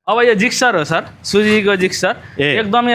अब यो जिक्सर हो सर, सुजुकीको जिक्सर। एकदमै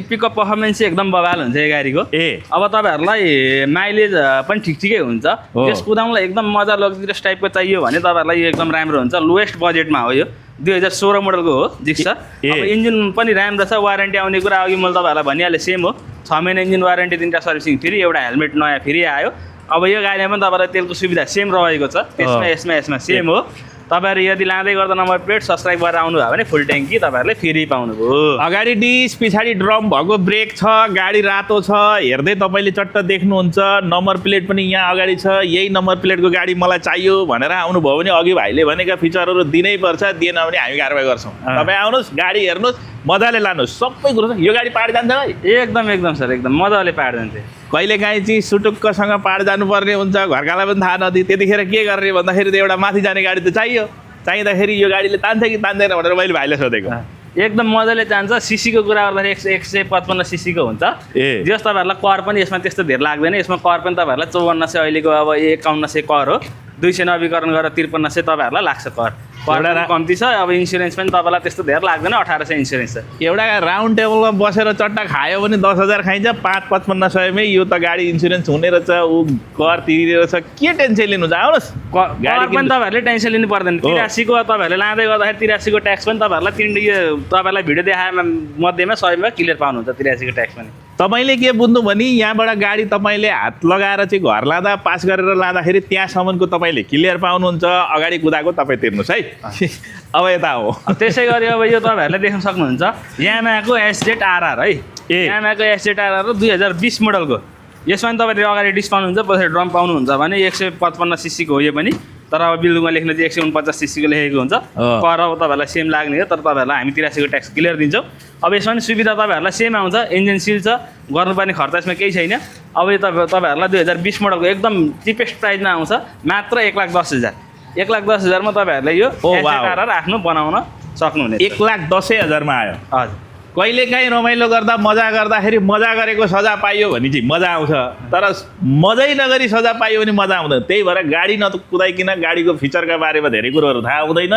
पिकअप पर्फर्मेन्स चाहिँ एकदम बवाल हुन्छ यो गाडीको। अब तपाईँहरूलाई माइलेज पनि ठिकै हुन्छ। त्यस कुदाउनलाई एकदम मजा लग्जरियस टाइपको चाहियो भने तपाईँहरूलाई यो एकदम राम्रो हुन्छ। लोएस्ट बजेटमा हो यो, 2016 मोडलको हो जिक्सर। अब इन्जिन पनि राम्रो छ। वारेन्टी आउने कुरा अघि मैले तपाईँहरूलाई भनिहालेँ, सेम हो। 6 महिना इन्जिन वारेन्टी, 3टा सर्भिसिङ फ्री, एउटा हेलमेट नयाँ फ्री आयो। अब यो गाडीमा पनि तपाईँलाई तेलको सुविधा सेम रहेको छ। यसमा सेम हो। तपाईहरु यदि लाँदै गर्दा नम्बर प्लेट सब्स्क्राइब गरेर आउनु भयो भने फुल ट्याङ्की तपाईहरुले फ्री पाउनुभयो। अगाडि डिस, पछाडि ड्रम भएको ब्रेक छ, गाडी रातो छ, हेर्दै तपाईले चट्ट देख्नुहुन्छ। नम्बर प्लेट पनि यहाँ अगाडि छ। यही नम्बर प्लेटको गाडी मलाई चाहियो भनेर आउनुभयो भने अघि भाइले भनेका फिचरहरु दिनै पर्छ। दिएन भने हामी कारबाही गर्छौं। तपाई आउनुस्, गाडी हेर्नुस्, मजाले लानुस्, सबै कुरो छ। यो गाडी पाड जान्छ है? एकदम सर, एकदम मजाले पाड जान्छ। कहिलेकाहीँ चाहिँ सुटुक्कसँग पाड जानुपर्ने हुन्छ, घरकालाई पनि थाहा नदिए। त्यतिखेर के गर्ने भन्दाखेरि त एउटा माथि जाने गाडी त चाहियो। चाहिँदाखेरि यो गाडीले तान्छ कि तान्दैन भनेर मैले भाइले सोधेको। एकदम मजाले तान्छ। सीसीको कुरा गर्दाखेरि 155 सीसीको हुन्छ। जस तपाईहरुलाई कर पनि यसमा त्यस्तो धेर लाग्दैन। यसमा कर पनि तपाईहरुलाई 5400 अहिलेको अब 5100 कर हो। 200 नवीकरण गरेर 5300 तपाईहरुलाई लाग्छ कर। कर कम्ती छ। अब इन्स्योरेन्स पनि तपाईलाई त्यस्तो धेर लाग्दैन, 1800 इन्स्योरेन्स छ। एउटा राउन्ड टेबलमा बसेर चट्टा खायो भने 10000 खाइन्छ। 5-5500 मै यो त गाडी इन्स्योरेन्स हुने रहेछ, ऊ कर तिरेर छ। के टेन्सन लिनु छ? आउनुस्, गाडी पनि तपाईहरुले टेन्सन लिनु पर्दैन। 83 को तपाईहरुले लाँदै गर्दाखेरि 83 को ट्याक्स पनि तपाईहरुलाई तपाईलाई भिडियो देखाएमा मध्येमा 100 मा क्लियर पाउनुहुन्छ 83 को ट्याक्स पनि। तपाईले के बुझ्नु भने यहाँबाट गाडी तपाईले हात लगाएर चाहिँ घर लाँदा पास गरेर लाँदाखेरि त्यहाँसम्मको तपाईले क्लियर पाउनुहुन्छ। अगाडि कुदाको तपाई तिर्नुस् है। अब यता हो। त्यसै गरी अब यो तपाईहरुले देख्न सक्नुहुन्छ यामाहाको एसजेट आरआर है। यामाहाको एसजेट आरआर 2020 मोडलको। यसमा पनि तपाईले अगाडि डिस्क पाउनुहुन्छ, पछि ड्रम पाउनुहुन्छ भने 155 सीसी को हो यो पनि। तर अब बिल्डिङमा लेख्न चाहिँ 149 सीसी को लेखेको हुन्छ। कर अब तपाईहरुलाई सेम लाग्ने हो, तर तपाईहरुलाई हामी 83 को ट्याक्स क्लियर दिन्छौँ। अब यसमा पनि सुविधा तपाईहरुलाई सेम आउँछ। इन्जिन सिल छ, गर्नुपर्ने खर्च यसमा केही छैन। अब यो तपाईहरुलाई 2020 मोडलको एकदम चिपेस्ट प्राइसमा आउँछ, मात्र 1,10,000। 1,10,000 मा तपाईहरुले यो एसजेट आफ्नो बनाउन सक्नुहुनेछ। 1,10,000 मा आयो। हजुर। कहिलेकाहीँ रमाइलो गर्दा मजा गर्दाखेरि मजा गरेको सजा पाइयो भने चाहिँ मजा आउँछ। तर मजै नगरी सजा पाइयो भने मजा आउँदैन। त्यही भएर गाडी नकुदाइकिन गाडीको फिचरका बारेमा धेरै कुरोहरू थाहा हुँदैन।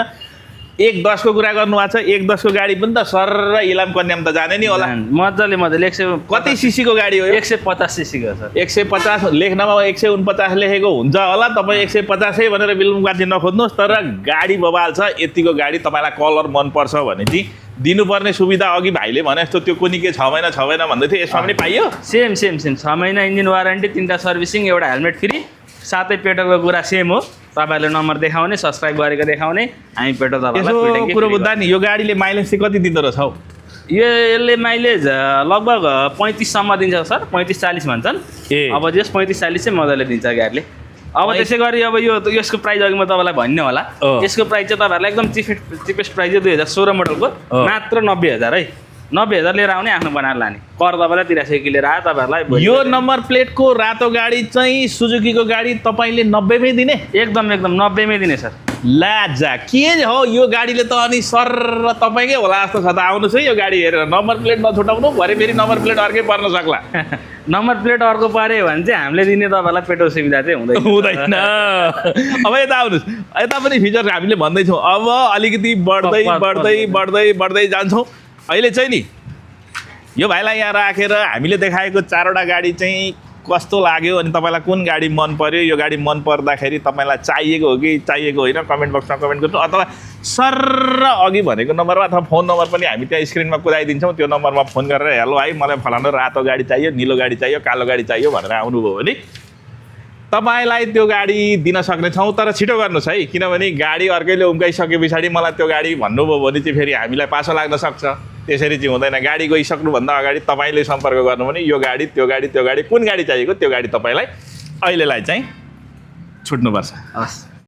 1,10 को कुरा गर्नुभएको छ। 1,10 को गाडी पनि त सर इलाम कन्याम त जाने नि होला। मजाले 100 कति सीसी को गाडी हो? 150 सीसी को सर। 150 लेख्नमा 149 लेखेको हुन्छ होला। तपाई 150 भनेर बिल्कुल गाडी नखोज्नुहोस्। तर गाडी बवाल छ। यतिको गाडी तपाईलाई कलर मन पर्छ भने चाहिँ दिनुपर्ने सुविधा अघि भाइले भने जस्तो त्यो कुनै के 6 महिना भन्दै थियो, यसमा पनि पाइयो। सेम 6 महिना इन्जिन वारेन्टी, 3टा सर्भिसिङ, एउटा हेलमेट फ्री, साथै पेट्रोलको कुरा सेम हो। तपाईहरुले नम्बर देखाउने, सब्स्क्राइब गरेको देखाउने, हामी पेट्रोल तपाईहरुलाई फुल ट्याङ्की पुरो बुझ्दा नि। यो गाडीले माइलेज चाहिँ कति दिँदो रहेछ हौ? यसले माइलेज लगभग 35 सम्म दिन्छ सर। 35-40 भन्छन्। अब जस 35-40 चाहिँ मजाले दिन्छ गाडीले। अब त्यसै गरी अब यसको प्राइस अघि म तपाईलाई भन्ने होला। यसको प्राइस चाहिँ तपाईहरुलाई एकदम चिपेस्ट प्राइस हो 2016 मोडलको, मात्र 90,000 है। 90,000 लिएर आउने, आफ्नो बनाएर लाने। कर तपाईलाई 83 को लिएर आयो तपाईहरुलाई। यो नम्बर प्लेटको रातो गाडी चाहिँ सुजुकीको गाडी तपाईले 90 मै दिने? एकदम 90 मै दिने सर। लाजा के हो यो गाडीले त अनि सर तपाईकै होला जस्तो छ त। आउनुस् है यो गाडी हेरेर। नम्बर प्लेट नछुटाउनु, भरे फेरि नम्बर प्लेट अर्कै पर्न सक्ला। नम्बर प्लेट अर्को पर्यो भने चाहिँ हामीले दिने तपाईलाई पेट्रोल सुविधा चाहिँ हुँदैन। अब यता आउनुस्, यता पनि फिचर हामीले भन्दै छौँ। अब अलिकति बढ्दै जान्छौँ। अहिले चाहिँ नि यो भाइलाई यहाँ राखेर हामीले देखाएको 4वटा गाडी चाहिँ कस्तो लाग्यो अनि तपाईलाई कुन गाडी मन पर्यो? यो गाडी मन पर्दाखेरि तपाईलाई चाहिएको हो कि चाहिएको होइन? कमेन्ट बक्समा कमेन्ट गर्नु, अथवा सर अघि भनेको नम्बरमा अथवा फोन नम्बर पनि हामी त्यहाँ स्क्रिनमा कुदाइदिन्छौँ। त्यो नम्बरमा फोन गरेर हेलो भाइ मलाई फलानु रातो गाडी चाहियो, निलो गाडी चाहियो, कालो गाडी चाहियो भनेर आउनुभयो भने तपाईलाई त्यो गाडी दिन सक्नेछौँ। तर छिटो गर्नुहोस् है, किनभने गाडी अर्कैले उम्काइसके पछाडि मलाई त्यो गाडी भन्नुभयो भने चाहिँ फेरि हामीलाई पासो लाग्न सक्छ। त्यसरी चाहिँ हुँदैन। गाडी गइसक्नुभन्दा अगाडि तपाईले सम्पर्क गर्नु भने यो गाडी त्यो गाडी कुन गाडी चाहिएको त्यो गाडी तपाईलाई अहिलेलाई चाहिँ छुट्नुपर्छ। हस्।